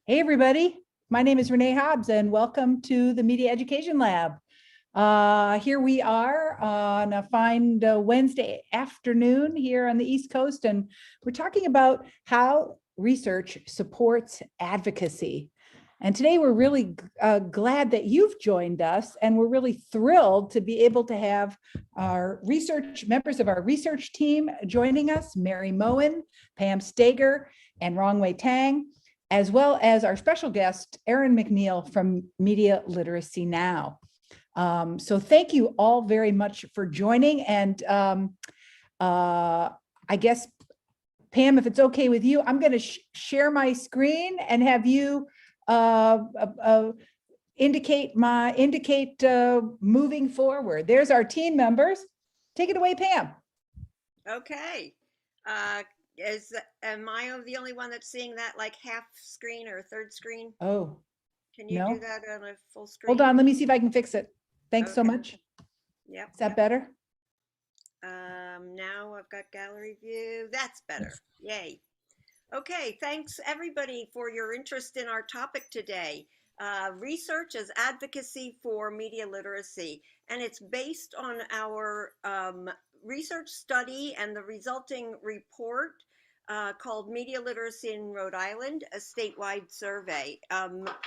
Hey, everybody. My name is Renee Hobbs, and welcome to the Media Education Lab. Here we are on a fine Wednesday afternoon here on the East Coast, and we're talking about how research supports advocacy. And today we're really glad that you've joined us, and we're really thrilled to be able to have our members of our research team joining us, Mary Moen, Pam Stager, and Rongwei Tang, as well as our special guest, Erin McNeil from Media Literacy Now. So thank you all very much for joining. And I guess, Pam, if it's okay with you, I'm going to share my screen and have you indicate moving forward. There's our team members. Take it away, Pam. Okay. Am I the only one that's seeing that like half screen or third screen? Oh, Can you no. do that on a full screen? Hold on, let me see if I can fix it. Thanks so Okay. much. Yep. Is that better? Now I've got gallery view. That's better. Yay. Okay, thanks everybody for your interest in our topic today. Research as advocacy for media literacy, and it's based on our research study and the resulting report called Media Literacy in Rhode Island, a statewide survey.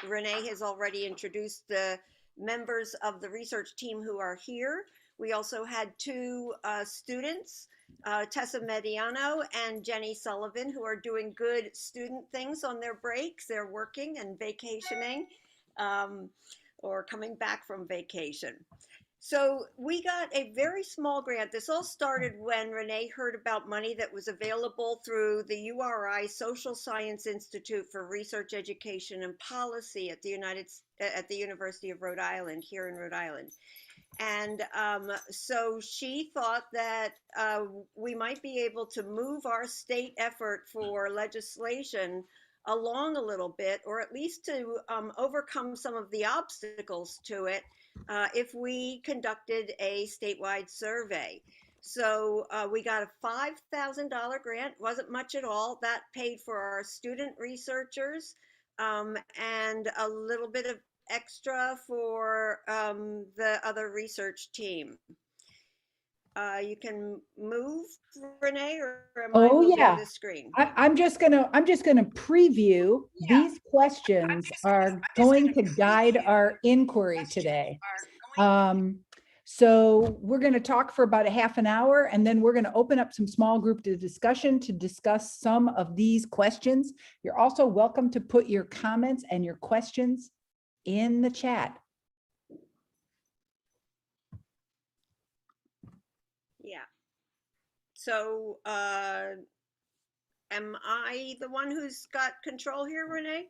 Renee has already introduced the members of the research team who are here. We also had two students, Tessa Mediano and Jenny Sullivan, who are doing good student things on their breaks. They're working and vacationing or coming back from vacation. So we got a very small grant. This all started when Renee heard about money that was available through the URI Social Science Institute for Research, Education, and Policy at the University of Rhode Island, here in Rhode Island. And so she thought that we might be able to move our state effort for legislation along a little bit, or at least to overcome some of the obstacles to it if we conducted a statewide survey. So we got a $5,000 grant, wasn't much at all. That paid for our student researchers and a little bit of extra for the other research team. You can move, Renee, or am I moving the screen? I'm just gonna preview. These questions are going to guide our inquiry today. So we're going to talk for about a half an hour, and then we're going to open up some small group discussion to discuss some of these questions. You're also welcome to put your comments and your questions in the chat. Yeah. So am I the one who's got control here, Renee?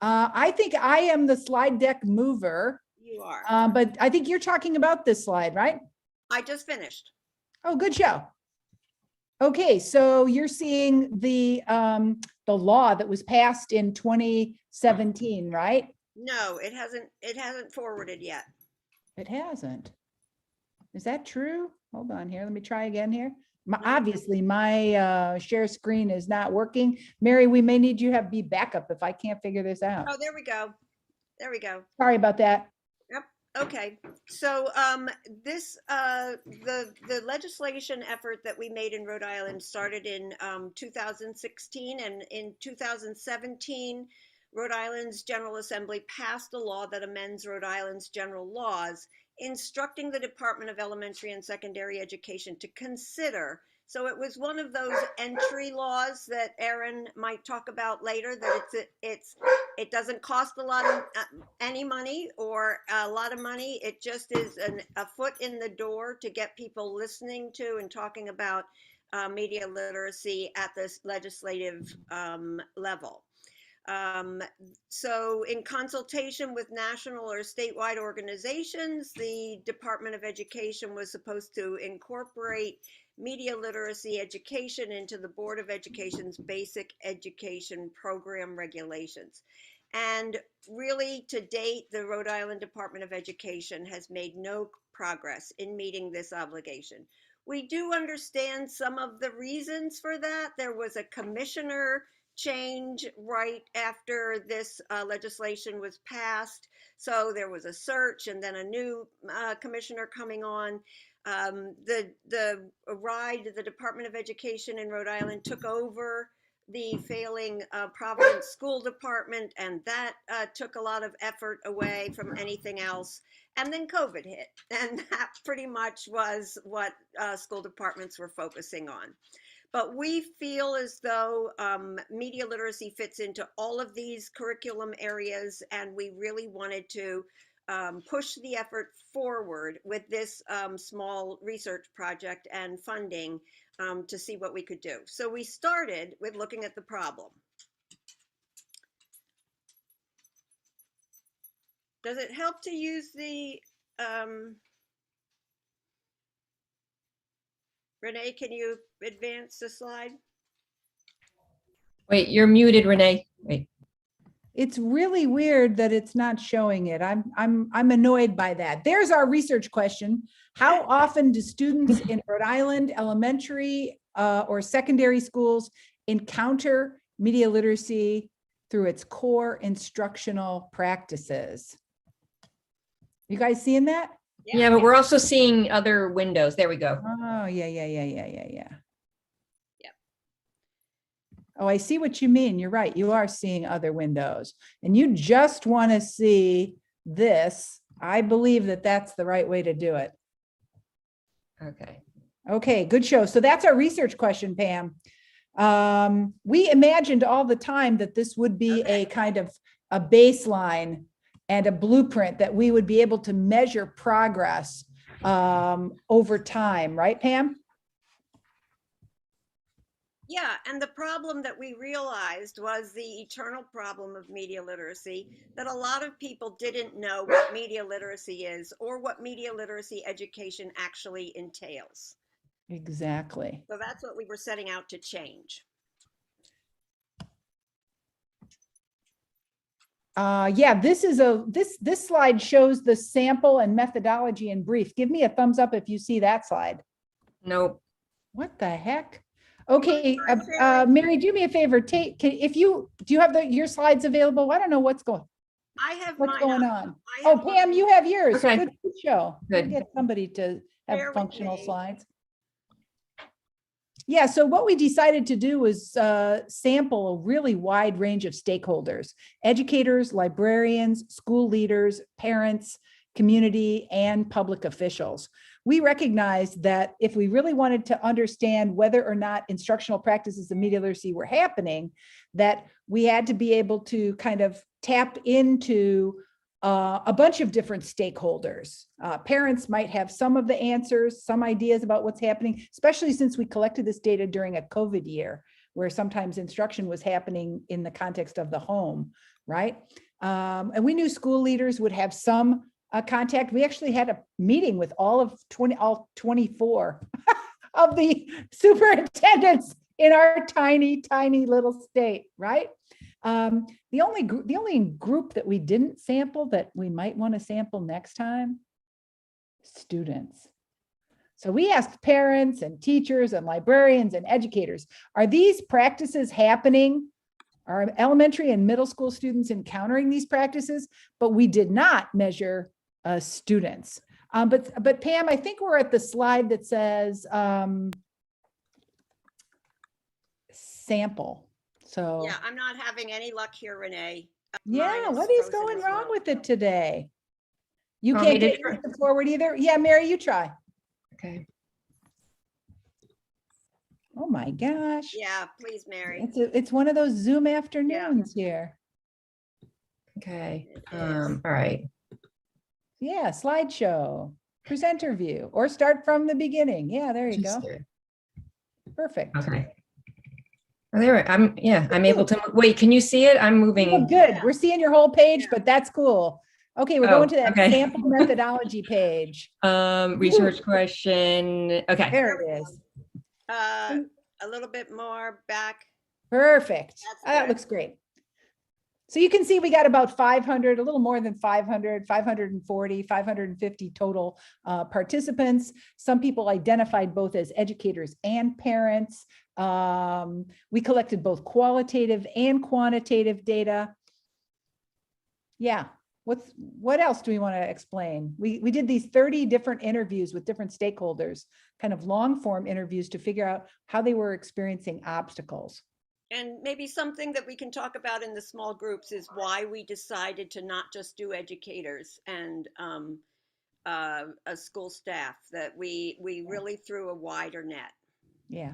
I think I am the slide deck mover. You are. But I think you're talking about this slide, right? I just finished. Oh, good show. Okay, so you're seeing the law that was passed in 2017, right? No, it hasn't forwarded yet. It hasn't. Is that true? Hold on here. Let me try again here. Obviously, my share screen is not working. Mary, we may need you to be backup if I can't figure this out. Oh, there we go. There we go. Sorry about that. Yep. Okay. So the legislation effort that we made in Rhode Island started in 2016, and in 2017, Rhode Island's General Assembly passed a law that amends Rhode Island's general laws, instructing the Department of Elementary and Secondary Education to consider. So it was one of those entry laws that Erin might talk about later, that it doesn't cost a lot of any money or a lot of money. It just is a foot in the door to get people listening to and talking about media literacy at this legislative level. So in consultation with national or statewide organizations, the Department of Education was supposed to incorporate media literacy education into the Board of Education's basic education program regulations. And really, to date, the Rhode Island Department of Education has made no progress in meeting this obligation. We do understand some of the reasons for that. There was a commissioner change right after this legislation was passed. So there was a search and then a new commissioner coming on. The Department of Education in Rhode Island took over the failing Providence School Department, and that took a lot of effort away from anything else. And then COVID hit, and that pretty much was what school departments were focusing on. But we feel as though media literacy fits into all of these curriculum areas, and we really wanted to push the effort forward with this small research project and funding to see what we could do. So we started with looking at the problem. Does it help to use the, Renee, can you advance the slide? Wait, you're muted, Renee. Wait. It's really weird that it's not showing it. I'm annoyed by that. There's our research question. How often do students in Rhode Island elementary or secondary schools encounter media literacy through its core instructional practices? You guys seeing that? Yeah, but we're also seeing other windows. There we go. Oh, yeah. Yep. Oh, I see what you mean. You're right. You are seeing other windows and you just want to see this. I believe that that's the right way to do it. Okay. Okay, good show. So that's our research question, Pam. We imagined all the time that this would be a kind of a baseline and a blueprint that we would be able to measure progress over time, right, Pam? Yeah, and the problem that we realized was the eternal problem of media literacy, that a lot of people didn't know what media literacy is or what media literacy education actually entails. Exactly. So that's what we were setting out to change. Yeah, this slide shows the sample and methodology in brief. Give me a thumbs up if you see that slide. Nope. What the heck? Okay, Mary, do me a favor. Do you have your slides available? I don't know what's going on. Oh, Pam, you have yours. Okay. Good show. We'll Good. get somebody to have Bear with functional me. slides. Yeah, so what we decided to do was sample a really wide range of stakeholders: educators, librarians, school leaders, parents, community, and public officials. We recognized that if we really wanted to understand whether or not instructional practices of media literacy were happening, that we had to be able to kind of tap into a bunch of different stakeholders. Parents might have some of the answers, some ideas about what's happening, especially since we collected this data during a COVID year, where sometimes instruction was happening in the context of the home, right? And we knew school leaders would have some contact. We actually had a meeting with all 24 of the superintendents in our tiny little state, right? The only group that we didn't sample that we might want to sample next time, students. So we asked parents and teachers and librarians and educators, are these practices happening? Are elementary and middle school students encountering these practices? But we did not measure students. But Pam, I think we're at the slide that says sample. So Yeah, I'm not having any luck here, Renee. yeah, Mine what is frozen going as wrong well. with it today? You Want can't me to get try? it forward either? Yeah, Mary, you try. Okay. Oh my gosh. Yeah, please, Mary. It's one of those Zoom afternoons here. Okay. It is. All right. Yeah, slideshow, presenter view, or start from the beginning. Yeah, there you go. Perfect. Okay. Oh, there, I'm able to, wait, can you see it? I'm Oh, moving. good. We're seeing your whole page, Yeah. but that's cool. Okay, we're Oh, going to that okay. sample methodology page. Research question. Okay. There it is. A little bit more back. Perfect. That's That good. looks great. So you can see we got about 500, a little more than 500, 540, 550 total participants. Some people identified both as educators and parents. We collected both qualitative and quantitative data. Yeah, what else do we want to explain? We did these 30 different interviews with different stakeholders, kind of long form interviews to figure out how they were experiencing obstacles. And maybe something that we can talk about in the small groups is why we decided to not just do educators and a school staff, that we really threw a wider net. Yeah.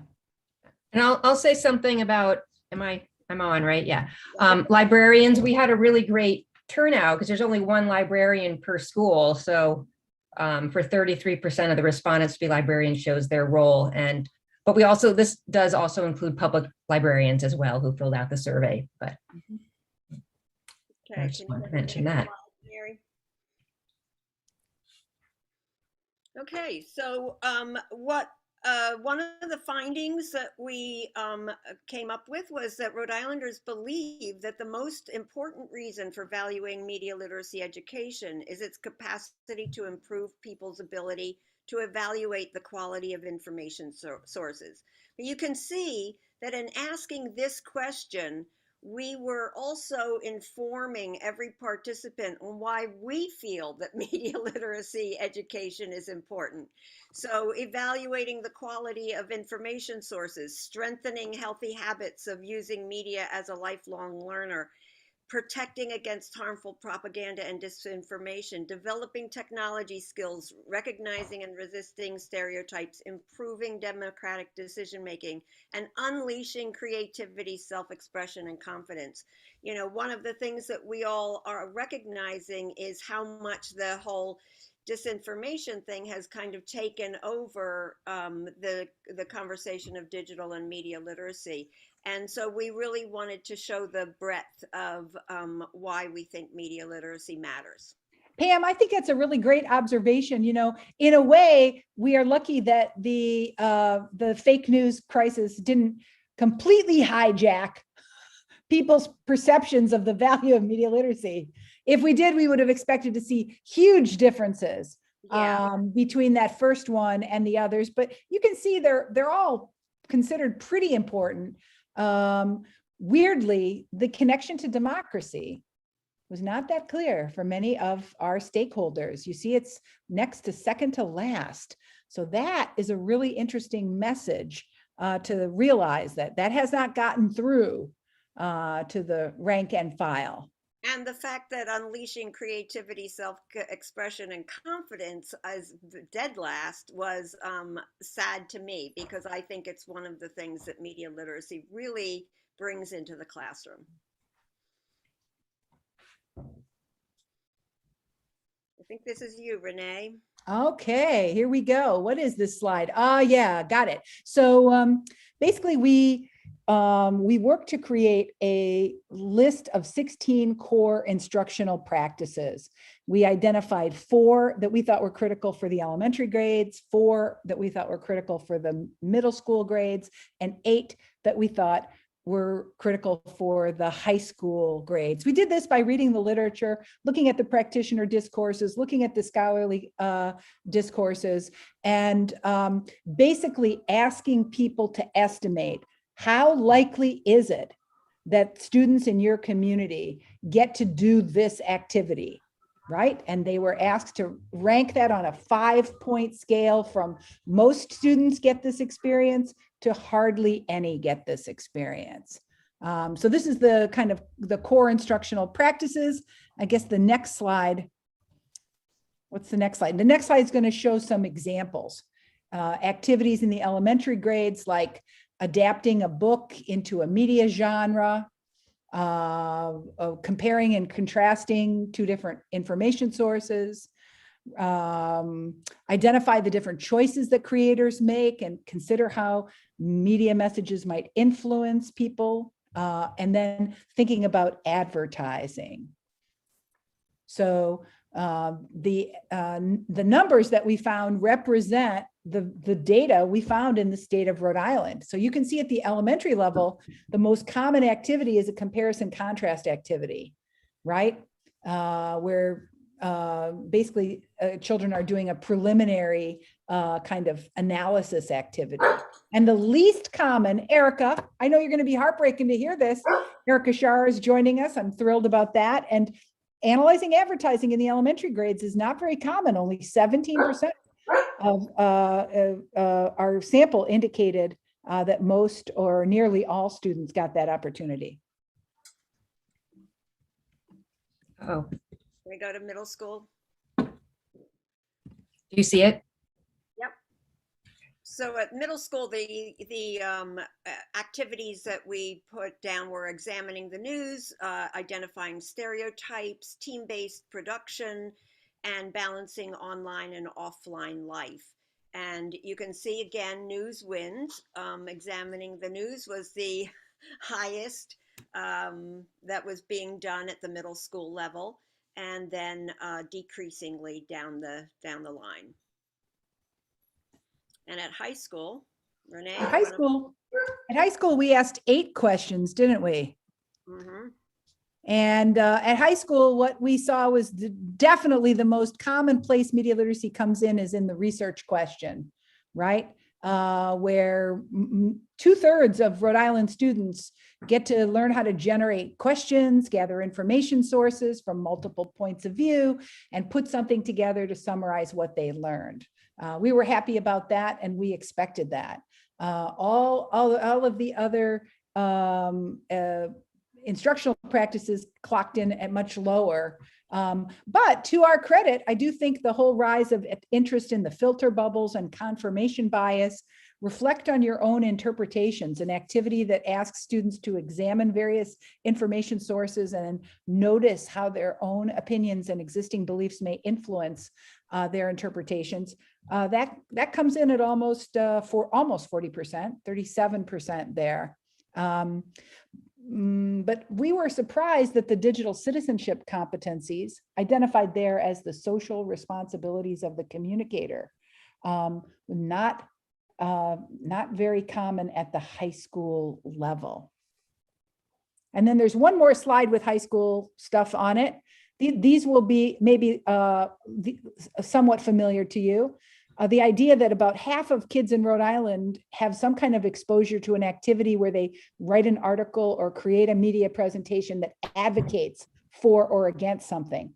And I'll say something about, I'm on, right? Yeah. Librarians, we had a really great turnout because there's only one librarian per school. So for 33% of the respondents to be librarians shows their role. But this does also include public librarians as well who filled out the survey, but I just wanted to mention that. Okay, so one of the findings that we came up with was that Rhode Islanders believe that the most important reason for valuing media literacy education is its capacity to improve people's ability to evaluate the quality of information sources. But you can see that in asking this question, we were also informing every participant on why we feel that media literacy education is important. So evaluating the quality of information sources, strengthening healthy habits of using media as a lifelong learner, protecting against harmful propaganda and disinformation, developing technology skills, recognizing and resisting stereotypes, improving democratic decision-making, and unleashing creativity, self-expression, and confidence. You know, one of the things that we all are recognizing is how much the whole disinformation thing has kind of taken over the conversation of digital and media literacy. And so we really wanted to show the breadth of why we think media literacy matters. Pam, I think that's a really great observation. You know, in a way, we are lucky that the fake news crisis didn't completely hijack people's perceptions of the value of media literacy. If we did, we would have expected to see huge differences between that first one and the others. But you can see they're all considered pretty important. Weirdly, the connection to democracy was not that clear for many of our stakeholders. You see, it's next to second to last. So that is a really interesting message to realize that has not gotten through to the rank and file. And the fact that unleashing creativity, self-expression, and confidence as dead last was sad to me, because I think it's one of the things that media literacy really brings into the classroom. I think this is you, Renee. Okay, here we go. What is this slide? Yeah, got it. So basically we worked to create a list of 16 core instructional practices. We identified 4 that we thought were critical for the elementary grades, 4 that we thought were critical for the middle school grades, and 8 that we thought were critical for the high school grades. We did this by reading the literature, looking at the practitioner discourses, looking at the scholarly discourses, and basically asking people to estimate how likely is it that students in your community get to do this activity, right? And they were asked to rank that on a 5-point scale from most students get this experience to hardly any get this experience. So this is the kind of the core instructional practices. I guess the next slide, what's the next slide? The next slide is going to show some examples. Activities in the elementary grades, like adapting a book into a media genre, comparing and contrasting 2 different information sources, identify the different choices that creators make and consider how media messages might influence people, and then thinking about advertising. So the numbers that we found represent the data we found in the state of Rhode Island. So you can see at the elementary level, the most common activity is a comparison contrast activity, right? Where basically children are doing a preliminary kind of analysis activity. And the least common, Erica, I know you're going to be heartbroken to hear this. Erica Shar is joining us. I'm thrilled about that. And analyzing advertising in the elementary grades is not very common. Only 17% of our sample indicated that most or nearly all students got that opportunity. Oh, We go to middle school. do you see it? So at middle school, the activities that we put down were examining the news, identifying stereotypes, team-based production, and balancing online and offline life. And you can see again, news wins. Examining the news was the highest that was being done at the middle school level, and then decreasingly down the line. And at high school, Renee? At high school, we asked 8 questions, didn't we? Mm-hmm. And at high school, what we saw was definitely the most common place media literacy comes in is in the research question, right? Where 2/3 of Rhode Island students get to learn how to generate questions, gather information sources from multiple points of view, and put something together to summarize what they learned. We were happy about that, and we expected that. All of the other instructional practices clocked in at much lower. But to our credit, I do think the whole rise of interest in the filter bubbles and confirmation bias reflect on your own interpretations, an activity that asks students to examine various information sources and notice how their own opinions and existing beliefs may influence their interpretations. That comes in at almost 40%, 37% there. But we were surprised that the digital citizenship competencies identified there as the social responsibilities of the communicator, not very common at the high school level. And then there's one more slide with high school stuff on it. These will be maybe somewhat familiar to you. The idea that about half of kids in Rhode Island have some kind of exposure to an activity where they write an article or create a media presentation that advocates for or against something.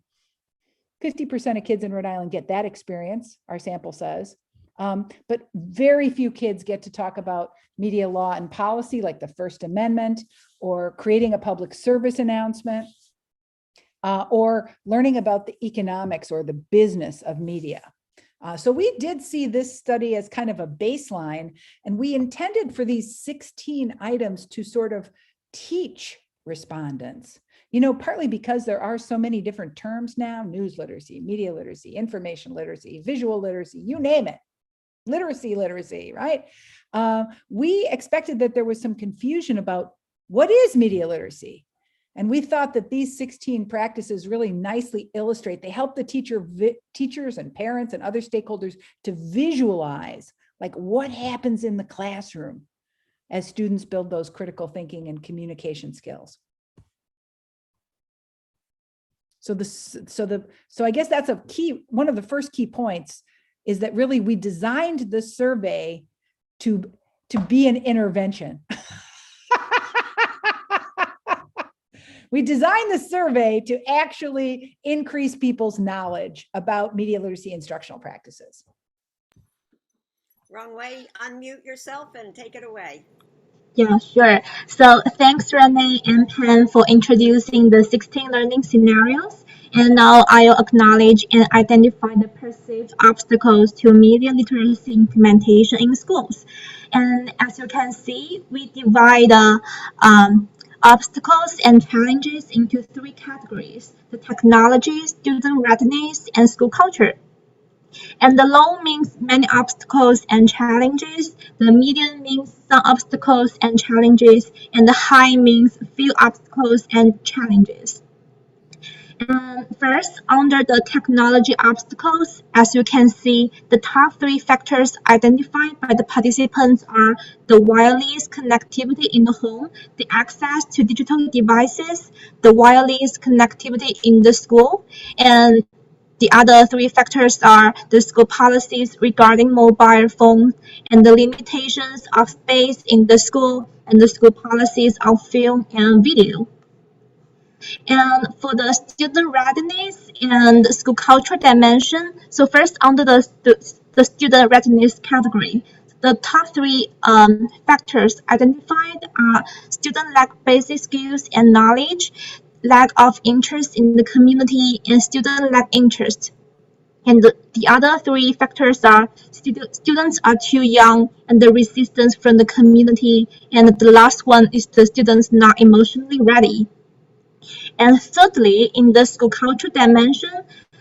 50% of kids in Rhode Island get that experience, our sample says. But very few kids get to talk about media law and policy like the First Amendment, or creating a public service announcement, or learning about the economics or the business of media. So we did see this study as kind of a baseline, and we intended for these 16 items to sort of teach respondents, partly because there are so many different terms now: news literacy, media literacy, information literacy, visual literacy, you name it, literacy, right? We expected that there was some confusion about what is media literacy. And we thought that these 16 practices really nicely illustrate, they help the teachers and parents and other stakeholders to visualize like what happens in the classroom as students build those critical thinking and communication skills. So I guess that's one of the first key points is that really we designed the survey to be an intervention. We designed the survey to actually increase people's knowledge about media literacy instructional practices. Wrong way, unmute yourself and take it away. Yeah, sure. So thanks, Renee and Pam, for introducing the 16 learning scenarios. And now I'll acknowledge and identify the perceived obstacles to media literacy implementation in schools. And as you can see, we divide obstacles and challenges into 3 categories: the technology, student readiness, and school culture. And the low means many obstacles and challenges, the medium means some obstacles and challenges, and the high means few obstacles and challenges. And first, under the technology obstacles, as you can see, the top 3 factors identified by the participants are the wireless connectivity in the home, the access to digital devices, the wireless connectivity in the school, and the other 3 factors are the school policies regarding mobile phones and the limitations of space in the school and the school policies of film and video. And for the student readiness and school culture dimension, so first under the student readiness category, the top 3 factors identified are student lack basic skills and knowledge, lack of interest in the community, and student lack interest. And the other 3 factors are students are too young and the resistance from the community, and the last one is the students not emotionally ready. And thirdly, in the school culture dimension,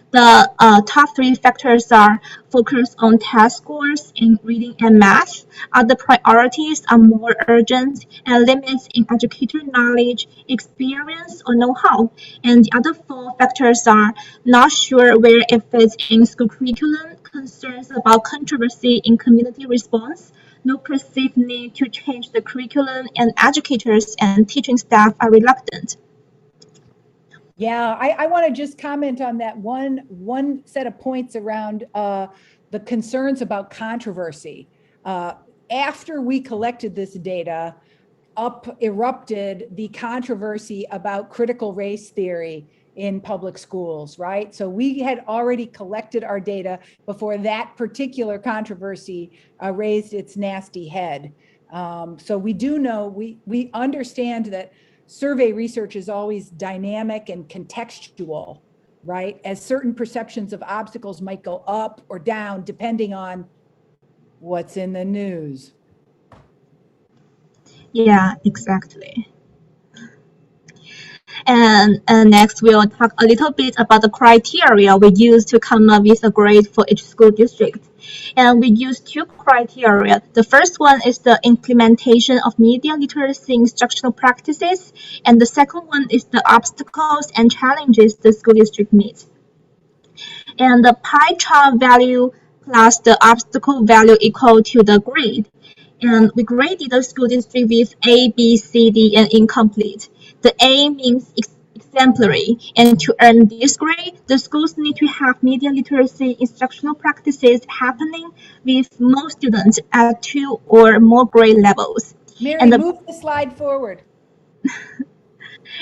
the top 3 factors are focus on test scores in reading and math. Other priorities are more urgent and limits in educator knowledge, experience, or know-how. And the other 4 factors are not sure where it fits in school curriculum, concerns about controversy in community response, no perceived need to change the curriculum, and educators and teaching staff are reluctant. Yeah, I want to just comment on that one set of points around the concerns about controversy. After we collected this data, up erupted the controversy about critical race theory in public schools, right? So we had already collected our data before that particular controversy raised its nasty head. So we do know, we understand that survey research is always dynamic and contextual, right? As certain perceptions of obstacles might go up or down depending on what's in the news. Yeah, exactly. And next, we'll talk a little bit about the criteria we use to come up with a grade for each school district. And we use 2 criteria. The first one is the implementation of media literacy instructional practices, and the second one is the obstacles and challenges the school district meets. And the pie chart value plus the obstacle value equal to the grade. And we graded the school district with A, B, C, D, and incomplete. The A means exemplary, and to earn this grade, the schools need to have media literacy instructional practices happening with most students at 2 or more grade levels. Mary, And move the slide forward.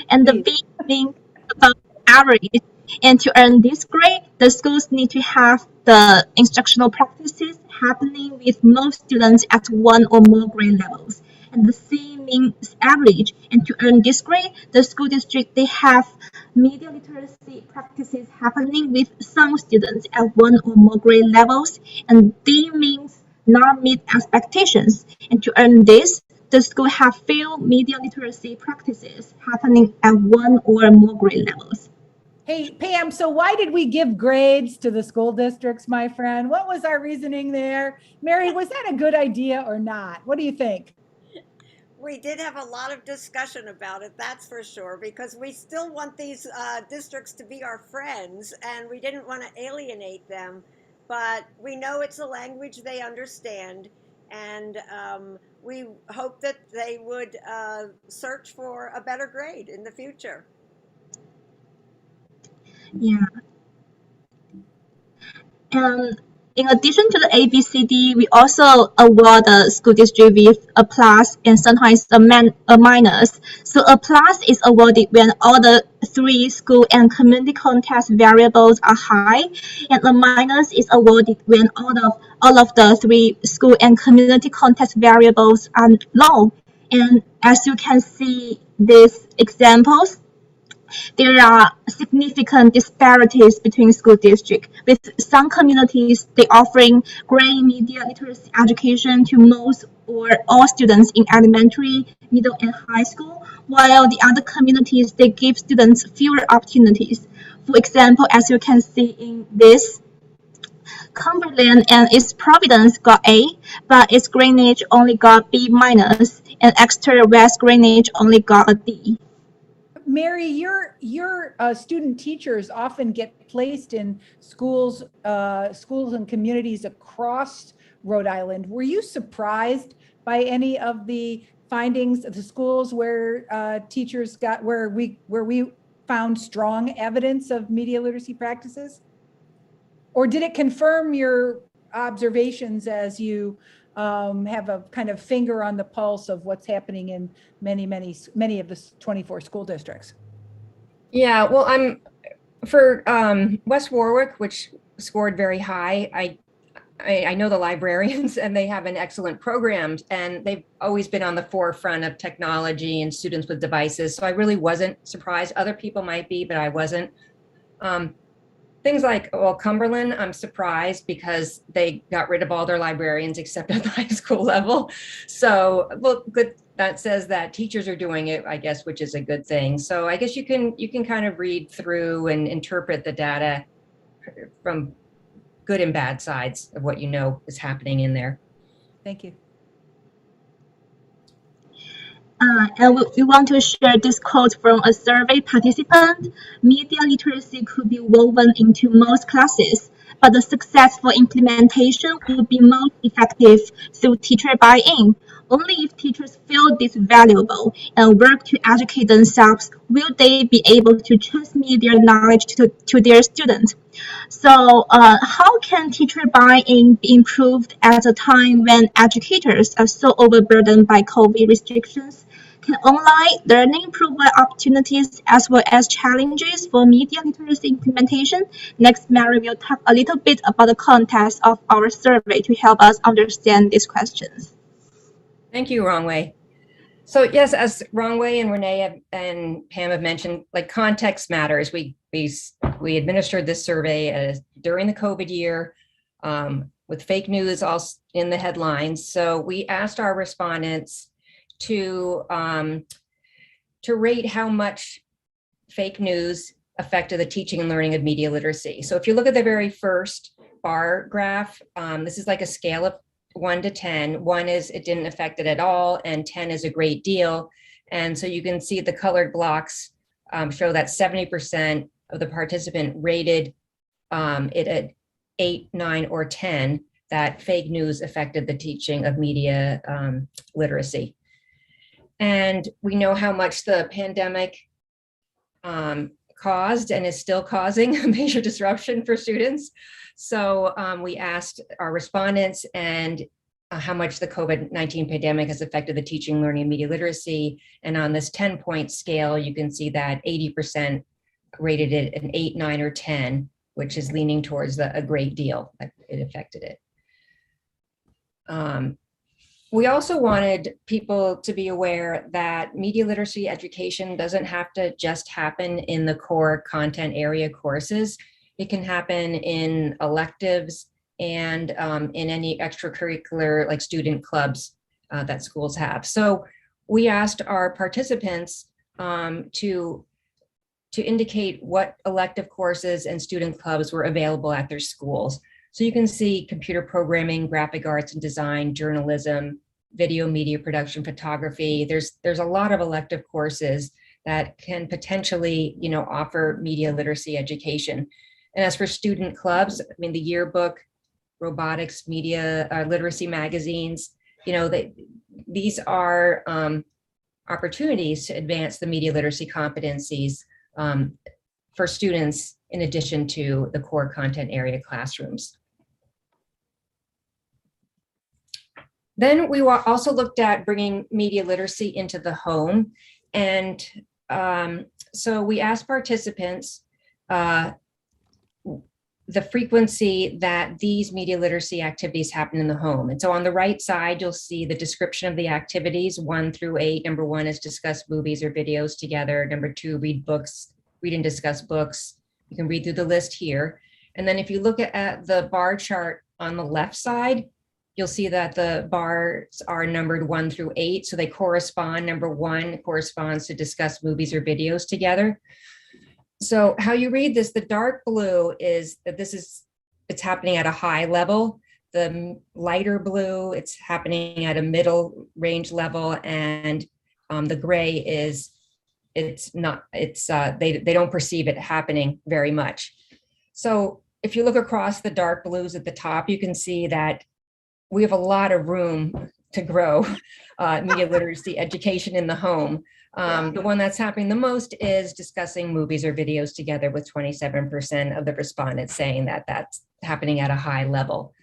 And the B means above average. And to earn this grade, the schools need to have the instructional practices happening with most students at 1 or more grade levels. And the C means average. And to earn this grade, the school district, they have media literacy practices happening with some students at 1 or more grade levels. And D means not meet expectations. And to earn this, the school have few media literacy practices happening at 1 or more grade levels. Hey, Pam, so why did we give grades to the school districts, my friend? What was our reasoning there? Mary, was that a good idea or not? What do you think? We did have a lot of discussion about it, that's for sure, because we still want these districts to be our friends and we didn't want to alienate them. But we know it's a language they understand, and we hope that they would search for a better grade in the future. Yeah. And in addition to the A, B, C, D, we also award the school district with a plus and sometimes a minus. So a plus is awarded when all the 3 school and community context variables are high, and a minus is awarded when all of the 3 school and community context variables are low. And as you can see these examples, there are significant disparities between school districts, with some communities they offering great media literacy education to most or all students in elementary, middle, and high school, while the other communities they give students fewer opportunities. For example, as you can see in this, Cumberland and East Providence got A, but its Greenwich only got B minus, and Exeter West Greenwich only got a D. Mary, your student teachers often get placed in schools and communities across Rhode Island. Were you surprised by any of the findings of the schools where teachers got where we found strong evidence of media literacy practices? Or did it confirm your observations as you have a kind of finger on the pulse of what's happening in many of the 24 school districts? Yeah, well, I'm for West Warwick, which scored very high. I know the librarians and they have an excellent program, and they've always been on the forefront of technology and students with devices. So I really wasn't surprised. Other people might be, but I wasn't. Things like, well, Cumberland, I'm surprised because they got rid of all their librarians except at the high school level. So, well, good. That says that teachers are doing it, I guess, which is a good thing. So I guess you can kind of read through and interpret the data from good and bad sides of what you know is happening in there. Thank you. And we want to share this quote from a survey participant. Media literacy could be woven into most classes, but the successful implementation would be most effective through teacher buy-in. Only if teachers feel this valuable and work to educate themselves will they be able to transmit their knowledge to their students. So how can teacher buy-in be improved at a time when educators are so overburdened by COVID restrictions? Can online learning provide opportunities as well as challenges for media literacy implementation? Next, Mary will talk a little bit about the context of our survey to help us understand these questions. Thank you, Wrongway. So yes, as Wrongway and Renee and Pam have mentioned, like context matters. We administered this survey during the COVID year with fake news all in the headlines. So we asked our respondents to rate how much fake news affected the teaching and learning of media literacy. So if you look at the very first bar graph, this is like a scale of 1 to 10. 1 is it didn't affect it at all, and 10 is a great deal. And so you can see the colored blocks show that 70% of the participant rated it at 8, 9, or 10, that fake news affected the teaching of media literacy. And we know how much the pandemic caused and is still causing a major disruption for students. So we asked our respondents and how much the COVID-19 pandemic has affected the teaching, learning, and media literacy. And on this 10-point scale, you can see that 80% rated it an 8, 9, or 10, which is leaning towards a great deal that it affected it. We also wanted people to be aware that media literacy education doesn't have to just happen in the core content area courses. It can happen in electives and in any extracurricular like student clubs that schools have. So we asked our participants to indicate what elective courses and student clubs were available at their schools. So you can see computer programming, graphic arts and design, journalism, video media production, photography. There's a lot of elective courses that can potentially, offer media literacy education. And as for student clubs, I mean, the yearbook, robotics, media literacy magazines, these are opportunities to advance the media literacy competencies for students in addition to the core content area classrooms. Then we also looked at bringing media literacy into the home. And so we asked participants the frequency that these media literacy activities happen in the home. And so on the right side, you'll see the description of the activities 1 through 8. Number 1 is discuss movies or videos together. Number 2, read and discuss books. You can read through the list here. And then if you look at the bar chart on the left side, you'll see that the bars are numbered 1 through 8. So they correspond. Number 1 corresponds to discuss movies or videos together. So how you read this, the dark blue is that it's happening at a high level. The lighter blue, it's happening at a middle range level. And the gray is they don't perceive it happening very much. So if you look across the dark blues at the top, you can see that we have a lot of room to grow media literacy education in the home. The one that's happening the most is discussing movies or videos together, with 27% of the respondents saying that that's happening at a high level.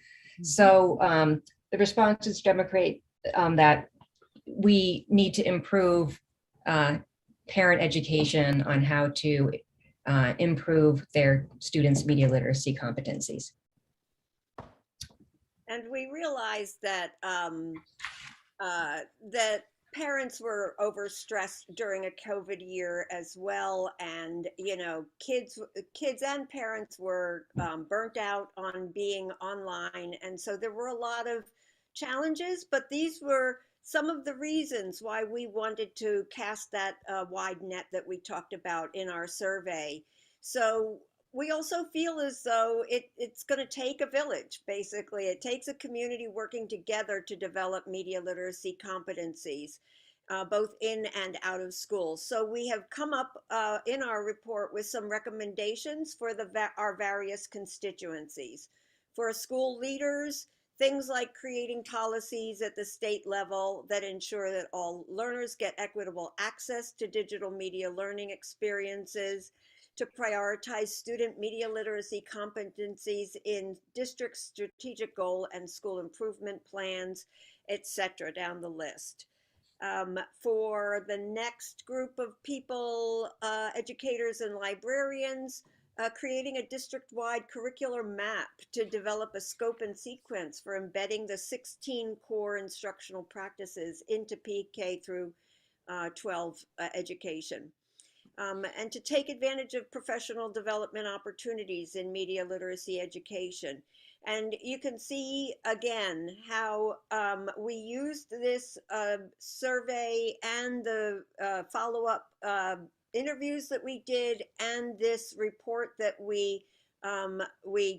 So the responses demonstrate that we need to improve parent education on how to improve their students' media literacy competencies. And we realized that that parents were overstressed during a COVID year as well, and kids and parents were burnt out on being online, and so there were a lot of challenges. But these were some of the reasons why we wanted to cast that wide net that we talked about in our survey. So we also feel as though it's going to take a village. Basically, it takes a community working together to develop media literacy competencies, both in and out of school. So we have come up in our report with some recommendations for our various constituencies. For school leaders, things like creating policies at the state level that ensure that all learners get equitable access to digital media learning experiences, to prioritize student media literacy competencies in district strategic goal and school improvement plans, etc., down the list. For the next group of people, educators and librarians, creating a district-wide curricular map to develop a scope and sequence for embedding the 16 core instructional practices into PK through 12 education. And to take advantage of professional development opportunities in media literacy education. And you can see again how we used this survey and the follow-up interviews that we did, and this report that we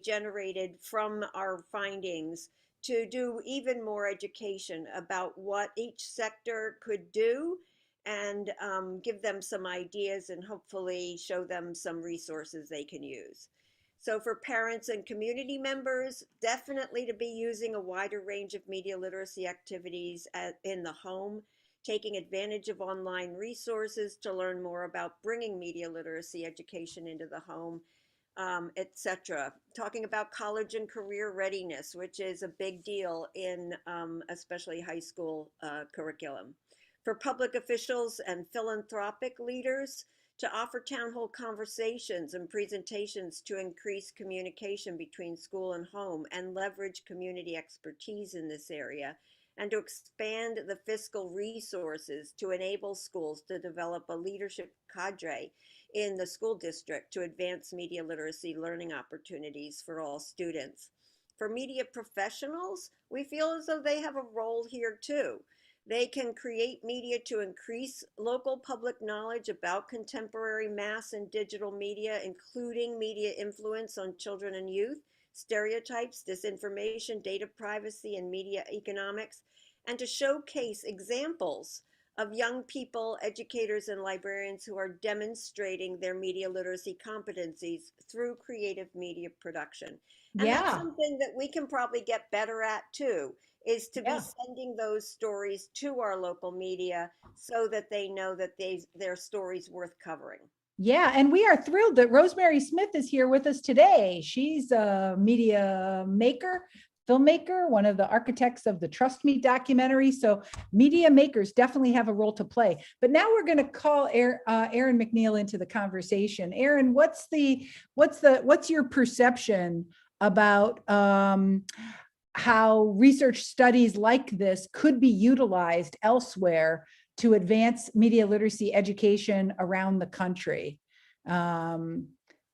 generated from our findings to do even more education about what each sector could do, and give them some ideas and hopefully show them some resources they can use. So for parents and community members, definitely to be using a wider range of media literacy activities in the home, taking advantage of online resources to learn more about bringing media literacy education into the home, etc. Talking about college and career readiness, which is a big deal in especially high school curriculum. For public officials and philanthropic leaders, to offer town hall conversations and presentations to increase communication between school and home and leverage community expertise in this area, and to expand the fiscal resources to enable schools to develop a leadership cadre in the school district to advance media literacy learning opportunities for all students. For media professionals, we feel as though they have a role here too. They can create media to increase local public knowledge about contemporary mass and digital media, including media influence on children and youth, stereotypes, disinformation, data privacy, and media economics, and to showcase examples of young people, educators, and librarians who are demonstrating their media literacy competencies through creative media production. And that's something that we can probably get better at too, is to be sending those stories to our local media so that they know that their stories worth covering. Yeah, and we are thrilled that Rosemary Smith is here with us today. She's a media maker, filmmaker, one of the architects of the Trust Me documentary. So media makers definitely have a role to play. But now we're going to call Erin McNeil into the conversation. Erin, what's your perception about how research studies like this could be utilized elsewhere to advance media literacy education around the country?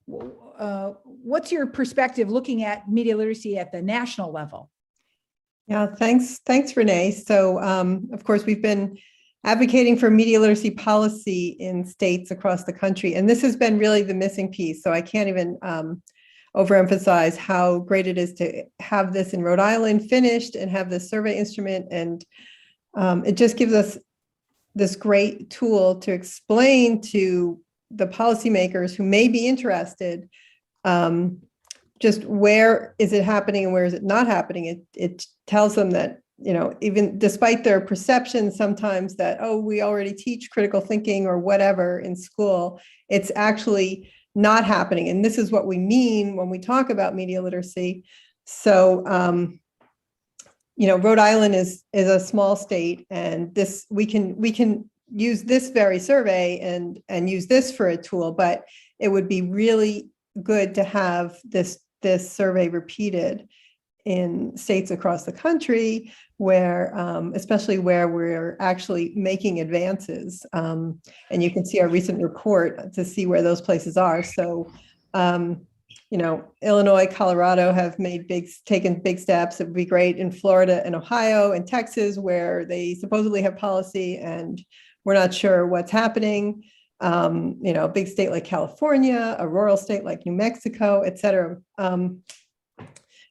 What's your perspective looking at media literacy at the national level? Yeah, thanks, Renee. So, of course, we've been advocating for media literacy policy in states across the country, and this has been really the missing piece. So I can't even overemphasize how great it is to have this in Rhode Island finished and have this survey instrument. And it just gives us this great tool to explain to the policymakers who may be interested, just where is it happening and where is it not happening. It tells them that, you know, even despite their perception sometimes that, oh, we already teach critical thinking or whatever in school, it's actually not happening. And this is what we mean when we talk about media literacy. So, you know, Rhode Island is a small state, and this we can use this very survey and use this for a tool, but it would be really good to have this survey repeated in states across the country where, especially where we're actually making advances. And you can see our recent report to see where those places are. So, you know, Illinois, Colorado have taken big steps. It would be great in Florida and Ohio and Texas, where they supposedly have policy and we're not sure what's happening. You know, a big state like California, a rural state like New Mexico, et cetera.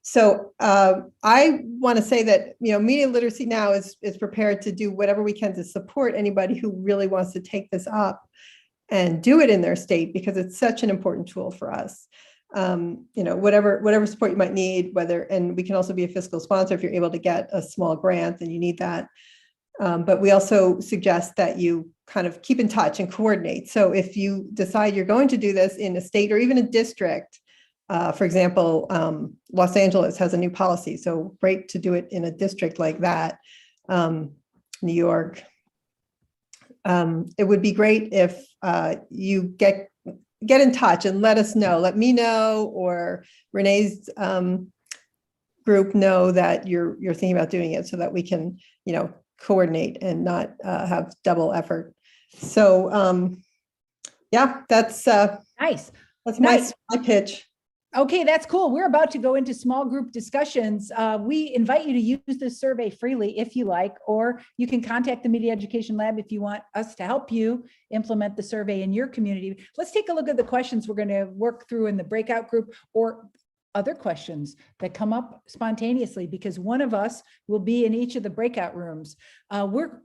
So I want to say that, you know, Media Literacy Now is prepared to do whatever we can to support anybody who really wants to take this up and do it in their state, because it's such an important tool for us. You know, whatever support you might need, and we can also be a fiscal sponsor if you're able to get a small grant and you need that. But we also suggest that you kind of keep in touch and coordinate. So if you decide you're going to do this in a state or even a district, for example, Los Angeles has a new policy, so great to do it in a district like that. New York. It would be great if you get in touch and let us know. Let me know, or Renee's group know that you're thinking about doing it, so that we can, you know, coordinate and not have double effort. So yeah, that's Nice. That's Nice. my pitch. Okay, that's cool. We're about to go into small group discussions. We invite you to use this survey freely if you like, or you can contact the Media Education Lab if you want us to help you implement the survey in your community. Let's take a look at the questions we're going to work through in the breakout group, or other questions that come up spontaneously, because one of us will be in each of the breakout rooms.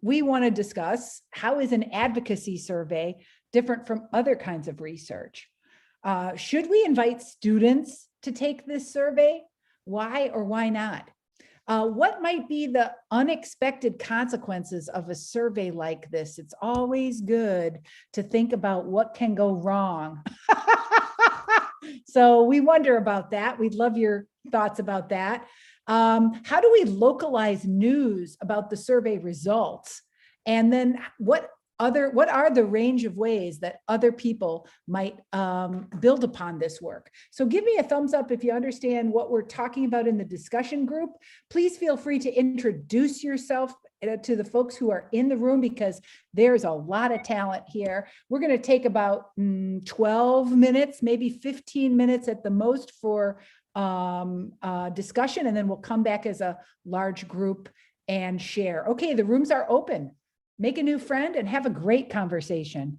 We want to discuss, how is an advocacy survey different from other kinds of research? Should we invite students to take this survey? Why or why not? What might be the unexpected consequences of a survey like this? It's always good to think about what can go wrong. So we wonder about that. We'd love your thoughts about that. How do we localize news about the survey results? And then what are the range of ways that other people might build upon this work? So give me a thumbs up if you understand what we're talking about in the discussion group. Please feel free to introduce yourself to the folks who are in the room, because there's a lot of talent here. We're going to take about 12 minutes, maybe 15 minutes at the most for discussion, and then we'll come back as a large group and share. Okay, the rooms are open. Make a new friend and have a great conversation.